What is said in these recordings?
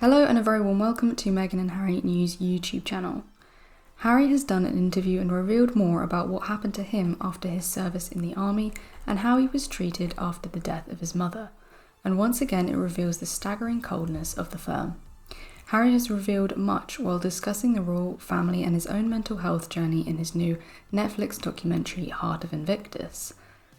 Hello and a very warm welcome to Meghan and Harry News YouTube channel. Harry has done an interview and revealed more about what happened to him after his service in the army and how he was treated after the death of his mother. And once again it reveals the staggering coldness of the firm. Harry has revealed much while discussing the royal family and his own mental health journey in his new Netflix documentary Heart of Invictus.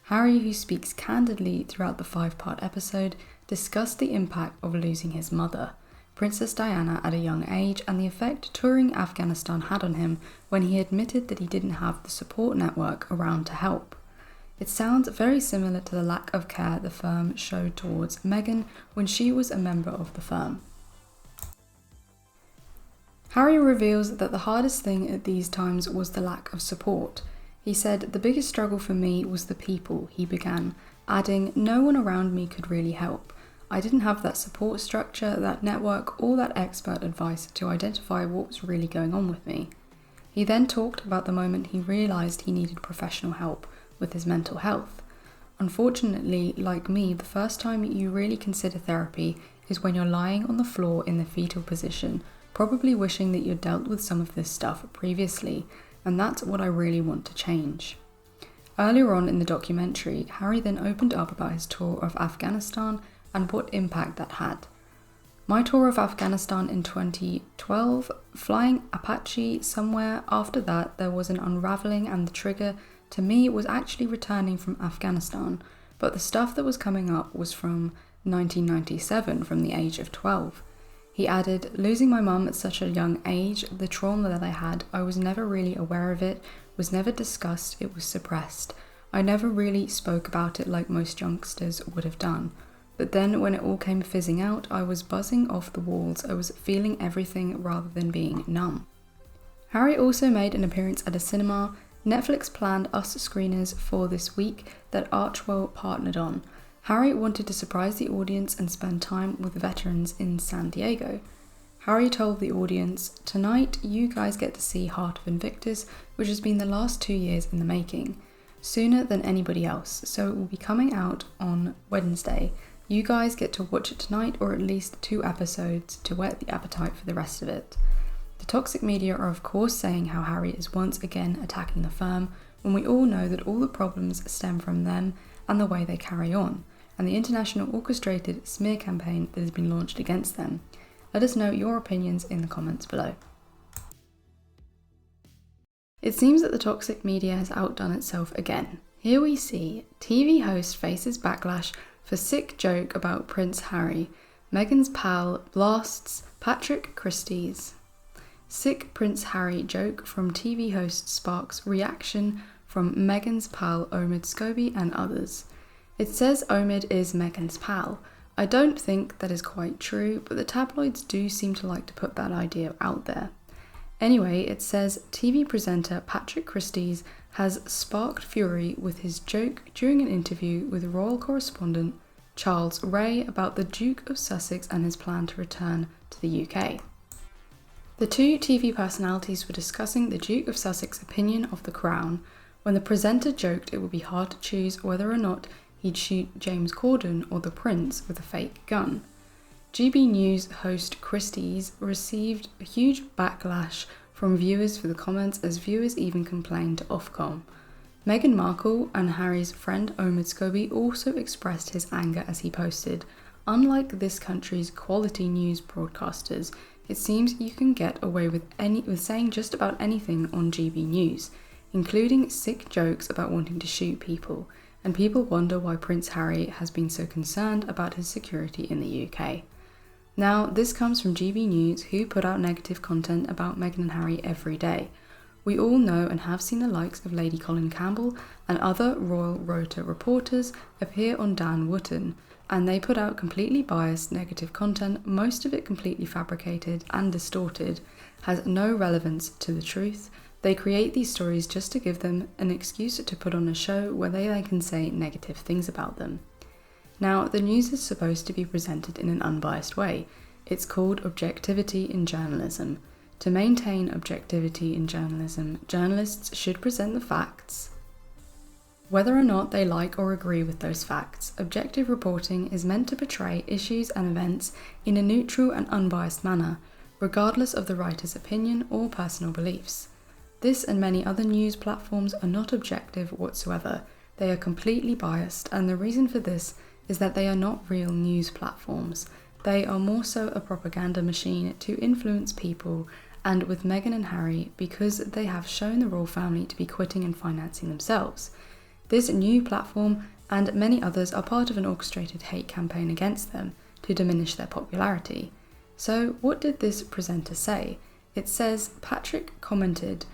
Harry, who speaks candidly throughout the 5-part episode, discussed the impact of losing his mother, Princess Diana, at a young age, and the effect touring Afghanistan had on him when he admitted that he didn't have the support network around to help. It sounds very similar to the lack of care the firm showed towards Meghan when she was a member of the firm. Harry reveals that the hardest thing at these times was the lack of support. He said, "The biggest struggle for me was the people," he began, adding, "No one around me could really help. I didn't have that support structure, that network, or that expert advice to identify what was really going on with me." He then talked about the moment he realised he needed professional help with his mental health. "Unfortunately, like me, the first time you really consider therapy is when you're lying on the floor in the fetal position, probably wishing that you'd dealt with some of this stuff previously, and that's what I really want to change." Earlier on in the documentary, Harry then opened up about his tour of Afghanistan and what impact that had. "My tour of Afghanistan in 2012, flying Apache somewhere, after that there was an unravelling, and the trigger to me was actually returning from Afghanistan, but the stuff that was coming up was from 1997, from the age of 12. He added, "Losing my mum at such a young age, the trauma that I had, I was never really aware of it, was never discussed, it was suppressed. I never really spoke about it like most youngsters would have done. But then when it all came fizzing out, I was buzzing off the walls. I was feeling everything rather than being numb." Harry also made an appearance at a cinema Netflix planned us screeners for this week that Archwell partnered on. Harry wanted to surprise the audience and spend time with veterans in San Diego. Harry told the audience, "Tonight you guys get to see Heart of Invictus, which has been the last 2 years in the making, sooner than anybody else, so it will be coming out on Wednesday. You guys get to watch it tonight, or at least 2 episodes to whet the appetite for the rest of it." The toxic media are of course saying how Harry is once again attacking the firm, when we all know that all the problems stem from them and the way they carry on, and the international orchestrated smear campaign that has been launched against them. Let us know your opinions in the comments below. It seems that the toxic media has outdone itself again. Here we see TV host faces backlash for sick joke about Prince Harry. Meghan's pal blasts Patrick Christie's. Sick Prince Harry joke from TV host sparks reaction from Meghan's pal Omid Scobie and others. It says Omid is Meghan's pal. I don't think that is quite true, but the tabloids do seem to like to put that idea out there. Anyway, it says TV presenter Patrick Christie's has sparked fury with his joke during an interview with royal correspondent Charles Ray about the Duke of Sussex and his plan to return to the UK. The two TV personalities were discussing the Duke of Sussex's opinion of the crown when the presenter joked it would be hard to choose whether or not he'd shoot James Corden or the Prince with a fake gun. GB News host Christie's received a huge backlash from viewers for the comments, as viewers even complained to Ofcom. Meghan Markle and Harry's friend Omid Scobie also expressed his anger as he posted, "Unlike this country's quality news broadcasters, it seems you can get away with saying just about anything on GB News, including sick jokes about wanting to shoot people, and people wonder why Prince Harry has been so concerned about his security in the UK." Now, this comes from GB News, who put out negative content about Meghan and Harry every day. We all know and have seen the likes of Lady Colin Campbell and other Royal Rota reporters appear on Dan Wootton, and they put out completely biased negative content, most of it completely fabricated and distorted, has no relevance to the truth. They create these stories just to give them an excuse to put on a show where they can say negative things about them. Now, the news is supposed to be presented in an unbiased way. It's called objectivity in journalism. To maintain objectivity in journalism, journalists should present the facts whether or not they like or agree with those facts. Objective reporting is meant to portray issues and events in a neutral and unbiased manner, regardless of the writer's opinion or personal beliefs. This and many other news platforms are not objective whatsoever. They are completely biased, and the reason for this is that they are not real news platforms. They are more so a propaganda machine to influence people, and with Meghan and Harry, because they have shown the royal family to be quitting and financing themselves. This new platform and many others are part of an orchestrated hate campaign against them to diminish their popularity. So what did this presenter say? It says, Patrick commented,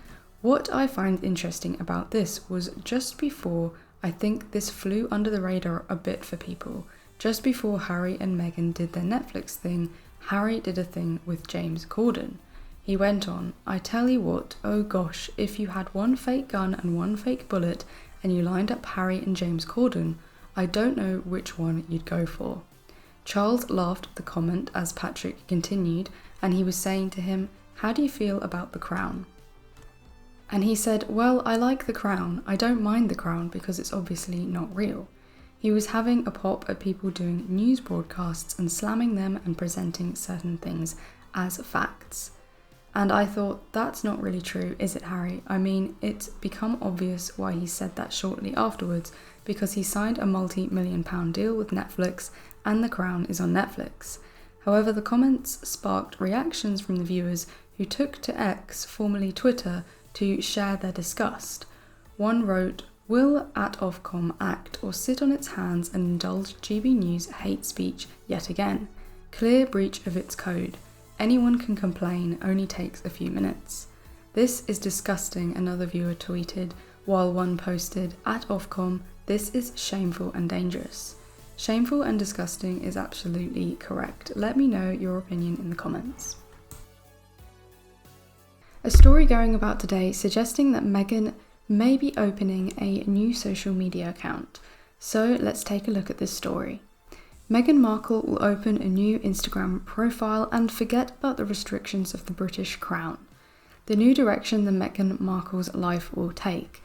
"What I find interesting about this was just before, I think this flew under the radar a bit for people. Just before Harry and Meghan did their Netflix thing, Harry did a thing with James Corden." He went on, "I tell you what, oh gosh, if you had one fake gun and one fake bullet and you lined up Harry and James Corden, I don't know which one you'd go for." Charles laughed at the comment as Patrick continued, and he was saying to him, "How do you feel about the crown?" And he said, "Well, I like the crown. I don't mind the crown because it's obviously not real." He was having a pop at people doing news broadcasts and slamming them and presenting certain things as facts. And I thought, that's not really true, is it, Harry? I mean, it's become obvious why he said that shortly afterwards, because he signed a multi-million-pound deal with Netflix and The Crown is on Netflix. However, the comments sparked reactions from the viewers who took to X, formerly Twitter, to share their disgust. One wrote, "Will at Ofcom act or sit on its hands and indulge GB News hate speech yet again? Clear breach of its code. Anyone can complain, only takes a few minutes. This is disgusting," another viewer tweeted, while one posted, "At Ofcom, this is shameful and dangerous." Shameful and disgusting is absolutely correct. Let me know your opinion in the comments. A story going about today suggesting that Meghan may be opening a new social media account. So let's take a look at this story. Meghan Markle will open a new Instagram profile and forget about the restrictions of the British Crown. The new direction that Meghan Markle's life will take.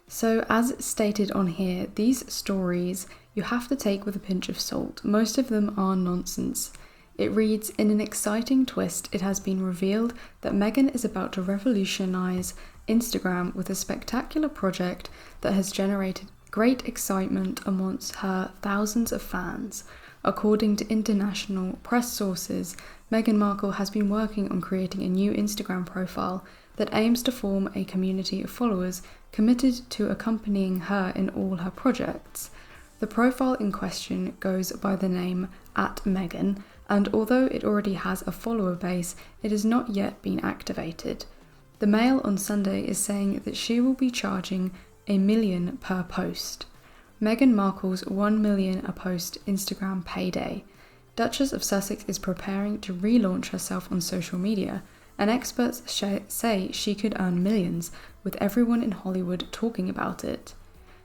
So as stated on here, these stories you have to take with a pinch of salt. Most of them are nonsense. It reads, "In an exciting twist, it has been revealed that Meghan is about to revolutionise Instagram with a spectacular project that has generated great excitement amongst her thousands of fans. According to international press sources, Meghan Markle has been working on creating a new Instagram profile that aims to form a community of followers committed to accompanying her in all her projects. The profile in question goes by the name @Meghan, and although it already has a follower base, it has not yet been activated. The Mail on Sunday is saying that she will be charging $1 million per post. Meghan Markle's $1 million a post Instagram payday. Duchess of Sussex is preparing to relaunch herself on social media, and experts say she could earn millions, with everyone in Hollywood talking about it.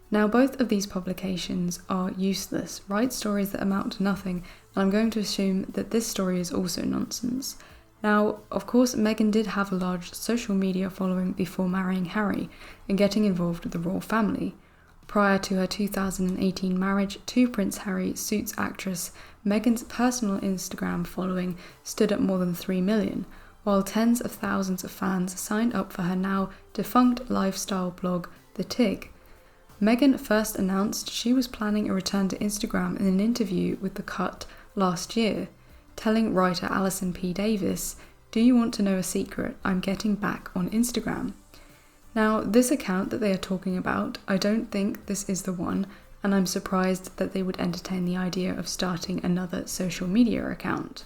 Now, both of these publications are useless, write stories that amount to nothing, and I'm going to assume that this story is also nonsense. Now, of course, Meghan did have a large social media following before marrying Harry and getting involved with the royal family. Prior to her 2018 marriage to Prince Harry, Suits actress, Meghan's personal Instagram following stood at more than 3 million, while tens of thousands of fans signed up for her now defunct lifestyle blog, The Tig. Meghan first announced she was planning a return to Instagram in an interview with The Cut last year, telling writer Alison P. Davis, "Do you want to know a secret? I'm getting back on Instagram." Now, this account that they are talking about, I don't think this is the one, and I'm surprised that they would entertain the idea of starting another social media account.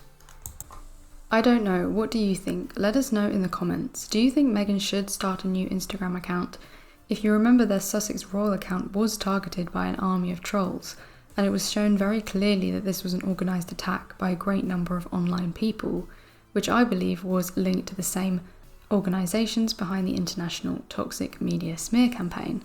I don't know, what do you think? Let us know in the comments. Do you think Meghan should start a new Instagram account? If you remember, their Sussex royal account was targeted by an army of trolls, and it was shown very clearly that this was an organised attack by a great number of online people, which I believe was linked to the same organisations behind the international toxic media smear campaign.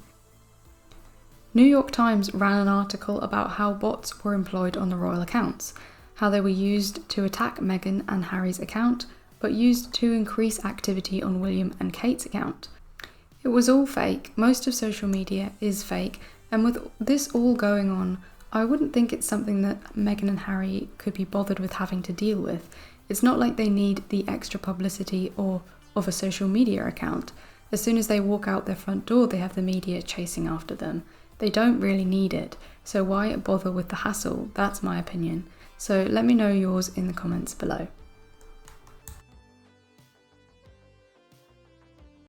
New York Times ran an article about how bots were employed on the royal accounts, how they were used to attack Meghan and Harry's account, but used to increase activity on William and Kate's account. It was all fake. Most of social media is fake, And with this all going on, I wouldn't think it's something that Meghan and Harry could be bothered with having to deal with. It's not like they need the extra publicity or of a social media account. As soon as they walk out their front door, they have the media chasing after them. They don't really need it, so why bother with the hassle? That's my opinion. So let me know yours in the comments below.